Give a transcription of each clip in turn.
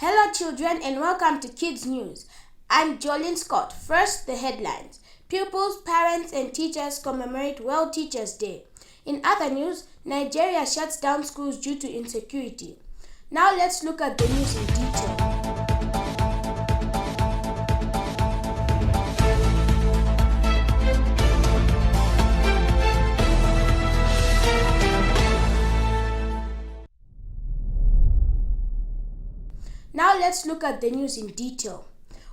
Hello children and welcome to Kids News. I'm Jolene Scott. First, the headlines. Pupils, parents and teachers commemorate World Teachers' Day. In other news, Nigeria shuts down schools due to insecurity. Now let's look at the news in detail. Now let's look at the news in detail.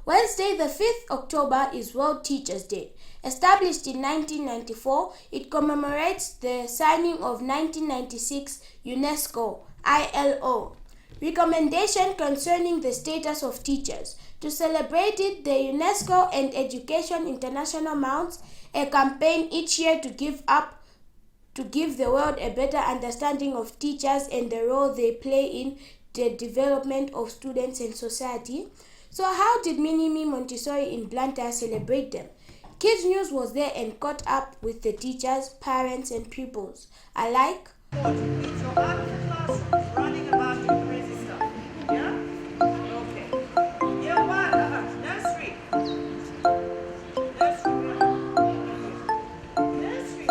Wednesday, the 5th October is World Teachers' Day. Established in 1994, it commemorates the signing of 1996 UNESCO ILO recommendation concerning the status of teachers. To celebrate it, the UNESCO and Education International mounts a campaign each year to give the world a better understanding of teachers and the role they play in the development of students and society. So how did Minimi Montessori in Blantyre celebrate them? Kids News was there and caught up with the teachers, parents and pupils alike. So out of the classrooms, running about doing crazy stuff. Yeah? Okay. Year one, nursery. Nursery. Nursery,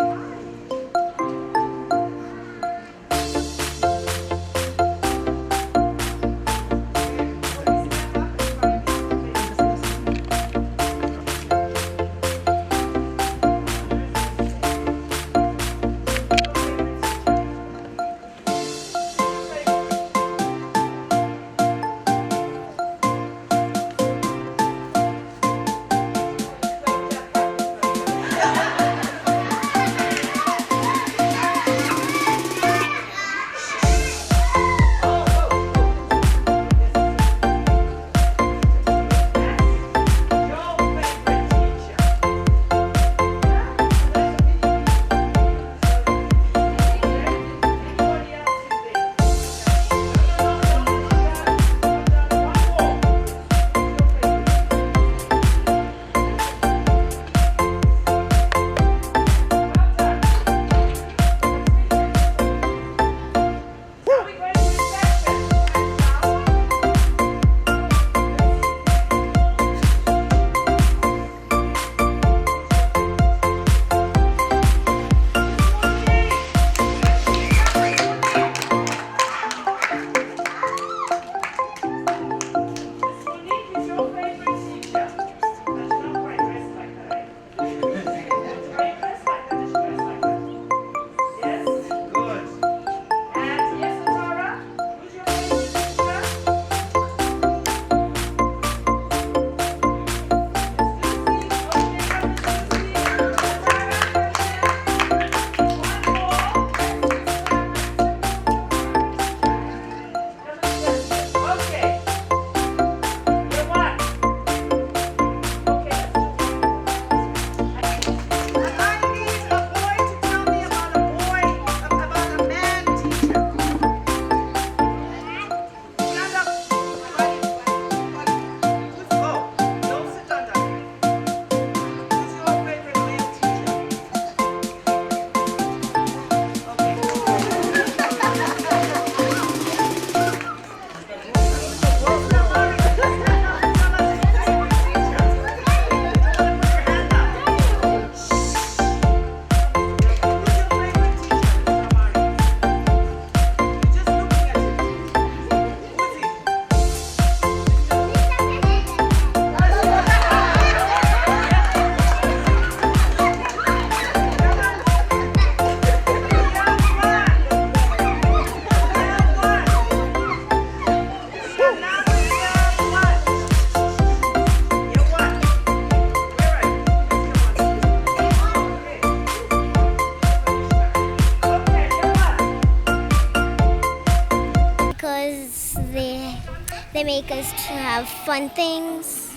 They make us to have fun things,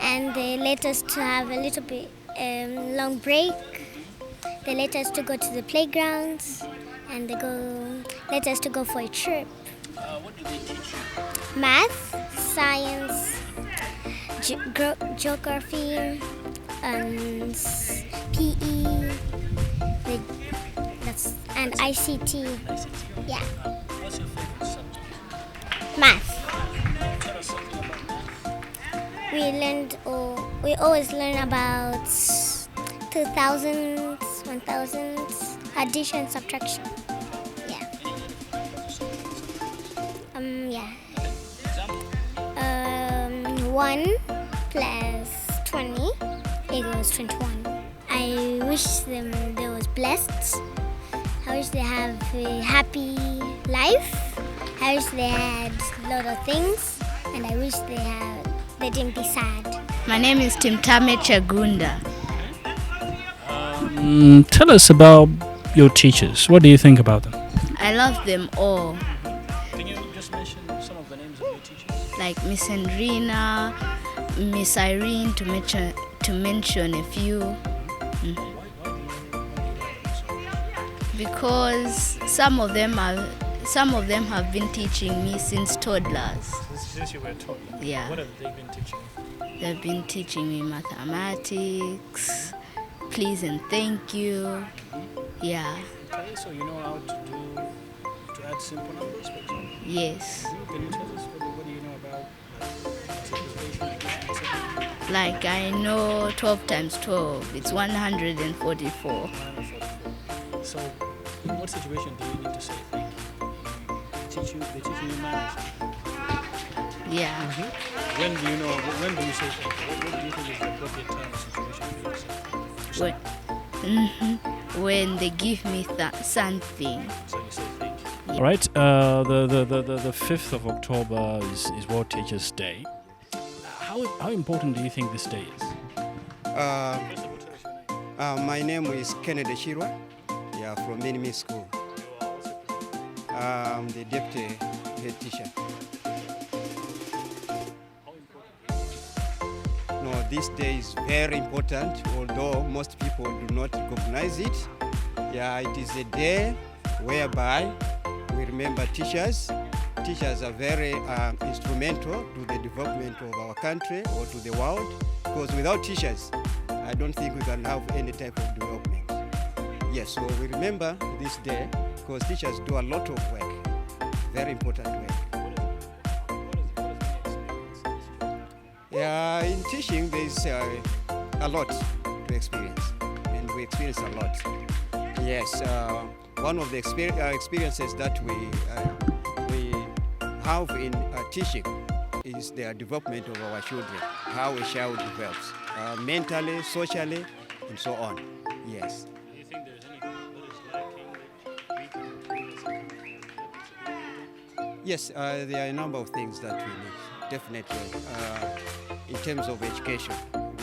and they let us to have a little bit long break. They let us to go to the playgrounds, and they let us to go for a trip. What do they teach you? Math, science, geography, PE, and ICT. ICT. Yeah. What's your favorite subject? Math. Tell us we always learn about 2000s, 1000s, addition, subtraction. Yeah. Yeah. 1 plus 20 equals 21. I wish they was blessed. I wish they have a happy life. I wish they had a lot of things, and I wish they didn't be sad. My name is Timtame Chagunda. Tell us about your teachers. What do you think about them? I love them all, Can you just mention some of the names of your teachers? like Miss Andrina, Miss Irene, to mention a few. Because some of them have been teaching me since toddlers. Since you were toddler. Yeah. What have they been teaching you? They've been teaching me mathematics, please and thank you. Yeah. Okay, so you know how to add simple numbers, for example. Yes. Can you tell us what do you know about multiplication, addition, etc.? Like I know 12 times 12, it's 144. So, in what situation do you need to say thank you? They teach you manners. Yeah. When do you say thank you? What do you think is the appropriate time or situation for you to say When they give me something. So you say thank you. All right. The 5th of October is World Teachers Day. How important do you think this day is? My name is Kennedy Shirwa. Yeah, from Minimi School. I'm the deputy head teacher. No, this day is very important, although most people do not recognize it. Yeah, it is a day whereby we remember teachers. Teachers are very instrumental to the development of our country or to the world, because without teachers, I don't think we can have any type of development. Yes, so we remember this day because teachers do a lot of work, very important work. Yeah, in teaching there's a lot to experience, and we experience a lot. Yes, one of the experiences that we have in teaching is the development of our children, how a child develops mentally, socially, and so on. Yes. Do you think there's anything that is lacking that we can do? Yes, there are a number of things that we need, definitely. In terms of education,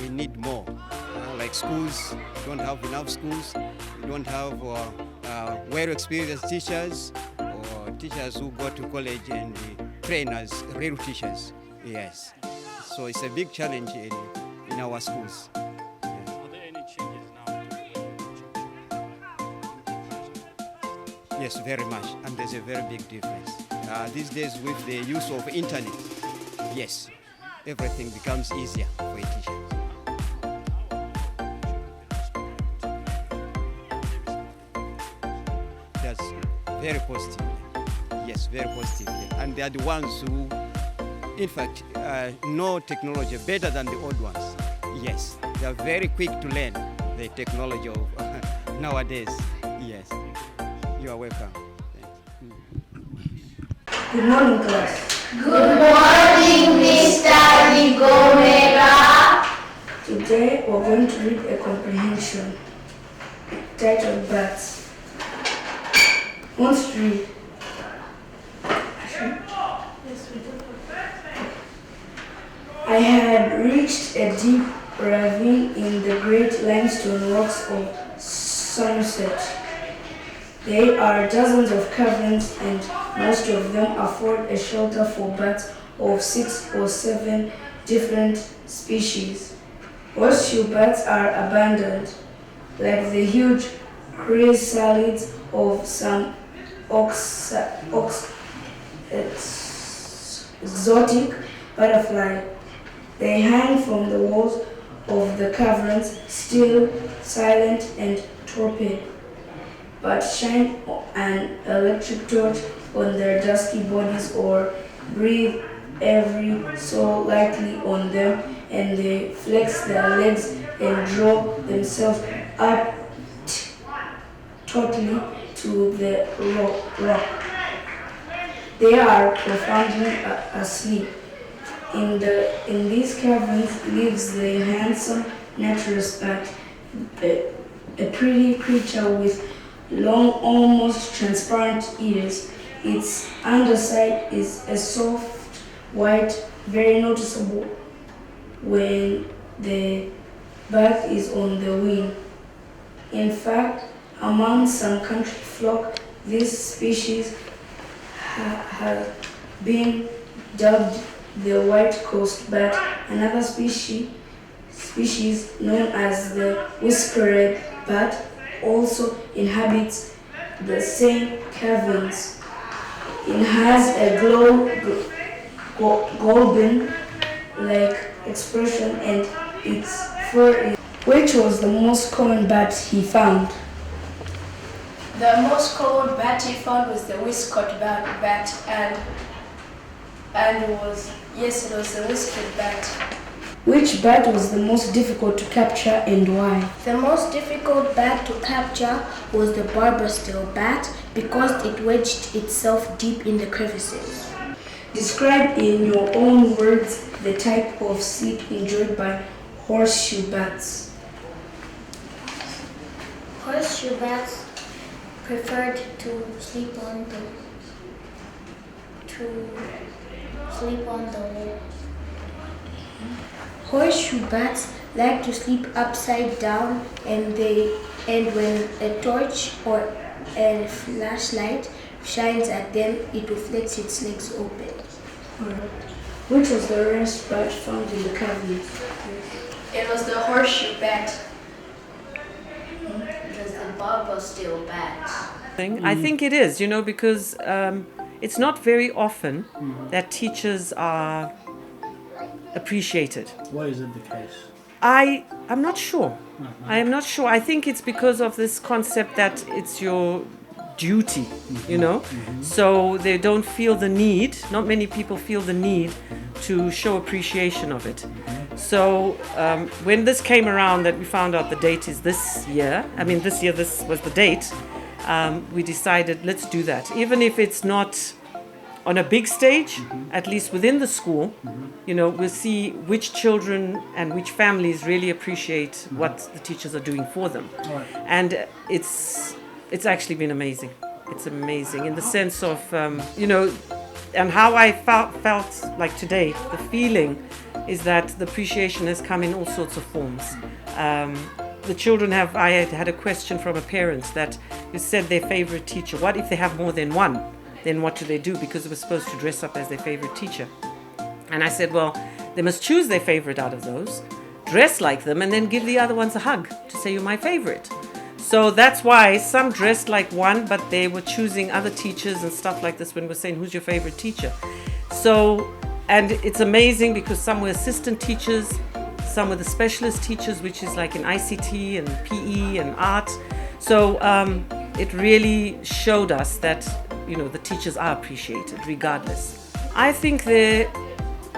we need more. Like schools, we don't have enough schools. We don't have well-experienced teachers or teachers who go to college and train as real teachers. Yes. So it's a big challenge in our schools. Are there any changes now? Yes, very much, and there's a very big difference. These days with the use of internet, yes, everything becomes easier for a teacher. That's very positive. Yes, very positively. And they are the ones who, in fact, know technology better than the old ones. Yes, they are very quick to learn the technology of nowadays. Yes, you are welcome. Good morning, class. Good morning, Mr. Rigomera. Today we're going to read a comprehension titled Bats. Let's read. I had reached a deep ravine in the great limestone rocks of Somerset. There are dozens of caverns, and most of them afford a shelter for bats of 6 or 7 different species. Horseshoe bats are abundant, like the huge chrysalids of some exotic butterfly. They hang from the walls of the caverns, still, silent, and torpid, but shine an electric torch on their dusky bodies or breathe every so lightly on them, and they flex their legs and draw themselves up tautly to the rock. They are profoundly asleep. In these caverns lives the handsome naturalist bat, a pretty creature with long, almost transparent ears. Its underside is a soft white, very noticeable when the back is on the wing. In fact, among some country flock, this species has been dubbed the white coast bat. Another species known as the whiskered bat also inhabits the same caverns. It has a golden-like expression, and its fur is... Which was the most common bat he found? The most common bat he found was the whiskered bat, and it was the whiskered bat. Which bat was the most difficult to capture and why? The most difficult bat to capture was the barber-steel bat because it wedged itself deep in the crevices. Describe in your own words the type of sleep enjoyed by horseshoe bats. Horseshoe bats preferred to sleep on the wall. Horseshoe bats like to sleep upside down, and when a torch or a flashlight shines at them, it will flex its legs open. Which was the rarest bat found in the caverns? It was the horseshoe bat. It was the barber-steel bat. I think it is, because it's not very often that teachers are appreciated. Why is it the case? I'm not sure. I am not sure. I think it's because of this concept that it's your duty, So they don't feel the need, not many people feel the need to show appreciation of it. So when this came around that we found out the date is this year this was the date, we decided let's do that. Even if it's not on a big stage, at least within the school, we'll see which children and which families really appreciate what the teachers are doing for them. Right. And it's actually been amazing. It's amazing in the sense of, and how I felt like today, the feeling is that the appreciation has come in all sorts of forms. The children I had a question from a parent that who said their favorite teacher. What if they have more than one? Then what do they do? Because they were supposed to dress up as their favorite teacher. And I said, well, they must choose their favorite out of those, dress like them, and then give the other ones a hug to say you're my favorite. So that's why some dressed like one, but they were choosing other teachers and stuff like this when we're saying, who's your favorite teacher? So, and it's amazing because some were assistant teachers, some were the specialist teachers, which is like in ICT and PE and art. So it really showed us that the teachers are appreciated regardless. I think they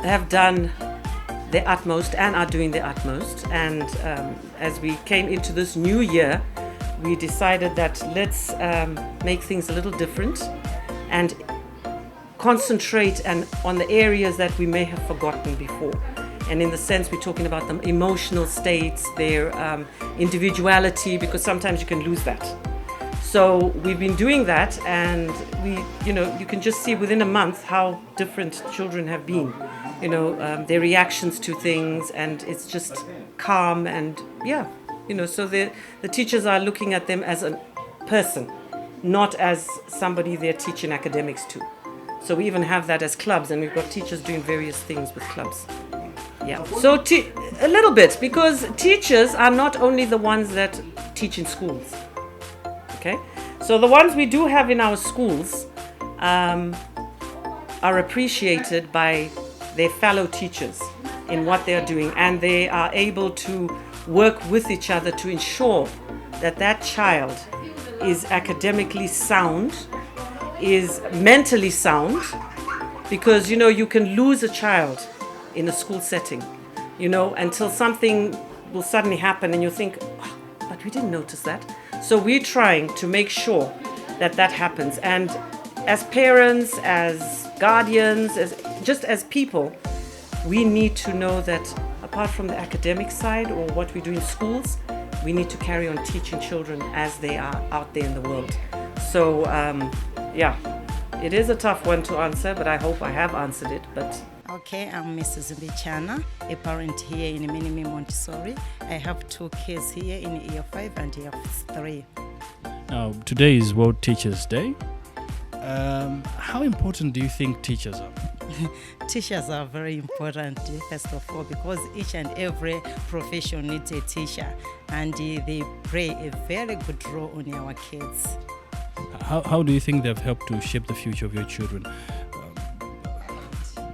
have done their utmost and are doing their utmost. And as we came into this new year, we decided that let's make things a little different and concentrate on the areas that we may have forgotten before. And in the sense, we're talking about the emotional states, their individuality, because sometimes you can lose that. So we've been doing that, and you can just see within a month how different children have been. Their reactions to things, and it's just calm and so the teachers are looking at them as a person, not as somebody they're teaching academics to. So we even have that as clubs, and we've got teachers doing various things with clubs. Yeah. So a little bit, because teachers are not only the ones that teach in schools. Okay, so the ones we do have in our schools are appreciated by their fellow teachers in what they are doing, and they are able to work with each other to ensure that that child is academically sound, is mentally sound, because you can lose a child in a school setting, until something will suddenly happen and you think, oh, but we didn't notice that. So we're trying to make sure that happens. And as parents, as guardians, just as people, we need to know that apart from the academic side or what we do in schools, we need to carry on teaching children as they are out there in the world. So, it is a tough one to answer, but I hope I have answered it. But Okay, I'm Mrs. Bichana, a parent here in Minimi Montessori. I have 2 kids here in year 5 and year 3. Now, today is World Teachers' Day. How important do you think teachers are? Teachers are very important, first of all, because each and every profession needs a teacher, and they play a very good role on our kids. How do you think they've helped to shape the future of your children?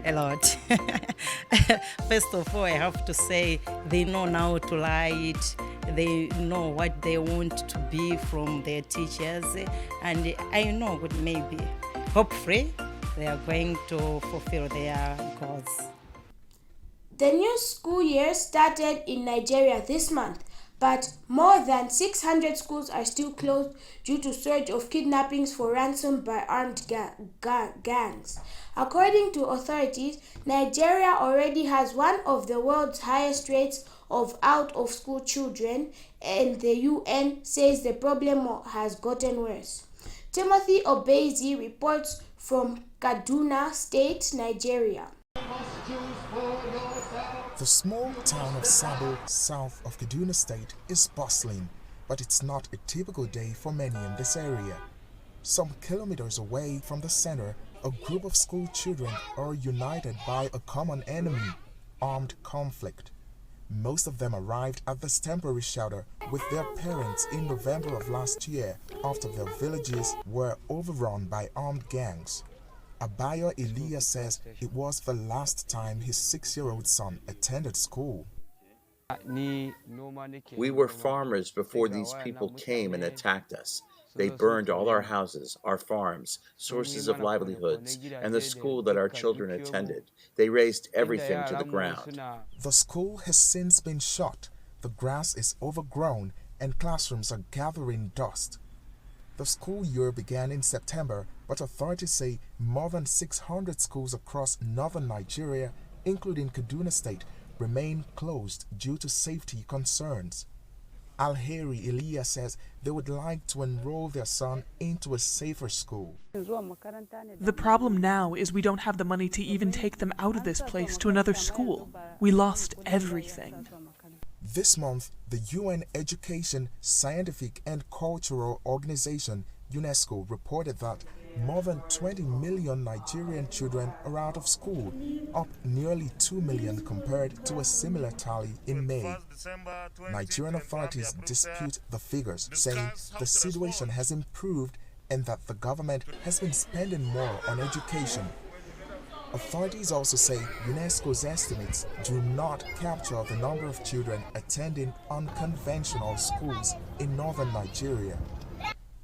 A lot. First of all, I have to say they know now to write. They know what they want to be from their teachers, and I know that maybe, hopefully, they are going to fulfill their goals. The new school year started in Nigeria this month, but more than 600 schools are still closed due to surge of kidnappings for ransom by armed gangs. According to authorities, Nigeria already has one of the world's highest rates of out-of-school children, and the UN says the problem has gotten worse. Timothy Obezi reports from Kaduna State, Nigeria. The small town of Sabo, south of Kaduna State, is bustling, but it's not a typical day for many in this area. Some kilometers away from the center, a group of school children are united by a common enemy, armed conflict. Most of them arrived at this temporary shelter with their parents in November of last year after their villages were overrun by armed gangs. Abayo Elias says it was the last time his 6-year-old son attended school. We were farmers before these people came and attacked us. They burned all our houses, our farms, sources of livelihoods, and the school that our children attended. They razed everything to the ground. The school has since been shut, the grass is overgrown, and classrooms are gathering dust. The school year began in September, but authorities say more than 600 schools across northern Nigeria, including Kaduna State, remain closed due to safety concerns. Alheri Elias says they would like to enroll their son into a safer school. The problem now is we don't have the money to even take them out of this place to another school. We lost everything. This month, the UN Education, Scientific and Cultural Organization, UNESCO, reported that more than 20 million Nigerian children are out of school, up nearly 2 million compared to a similar tally in May. Nigerian authorities dispute the figures, saying the situation has improved and that the government has been spending more on education. Authorities also say UNESCO's estimates do not capture the number of children attending unconventional schools in northern Nigeria.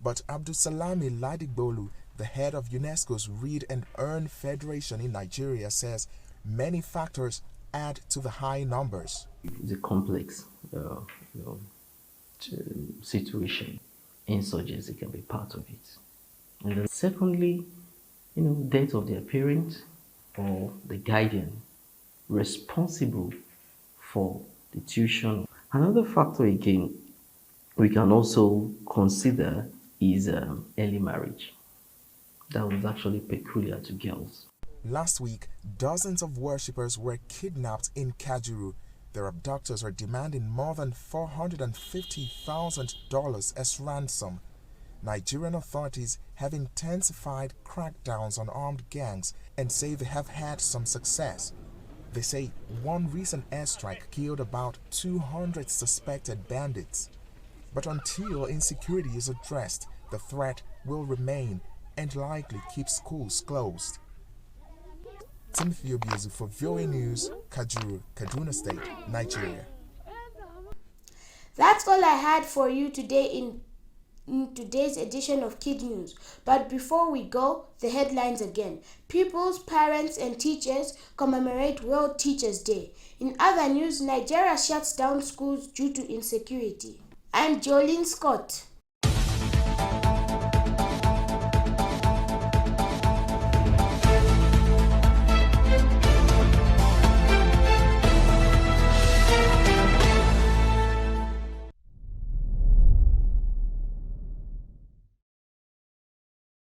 But Abdulsalami Ladigbolu, the head of UNESCO's Read and Earn Federation in Nigeria, says many factors add to the high numbers. It's a complex situation. Insurgency can be part of it. And then secondly, death of their parent or the guardian responsible for the tuition. Another factor again we can also consider is early marriage. That was actually peculiar to girls. Last week, dozens of worshippers were kidnapped in Kajuru. Their abductors are demanding more than $450,000 as ransom. Nigerian authorities have intensified crackdowns on armed gangs and say they have had some success. They say one recent airstrike killed about 200 suspected bandits. But until insecurity is addressed, the threat will remain and likely keep schools closed. Timothy Obiezu for VOA News, Kajuru, Kaduna State, Nigeria. That's all I had for you today in in today's edition of Kid News. But before we go, the headlines again. Pupils, parents and teachers commemorate World Teachers' Day. In other news, Nigeria shuts down schools due to insecurity. I'm Jolene Scott.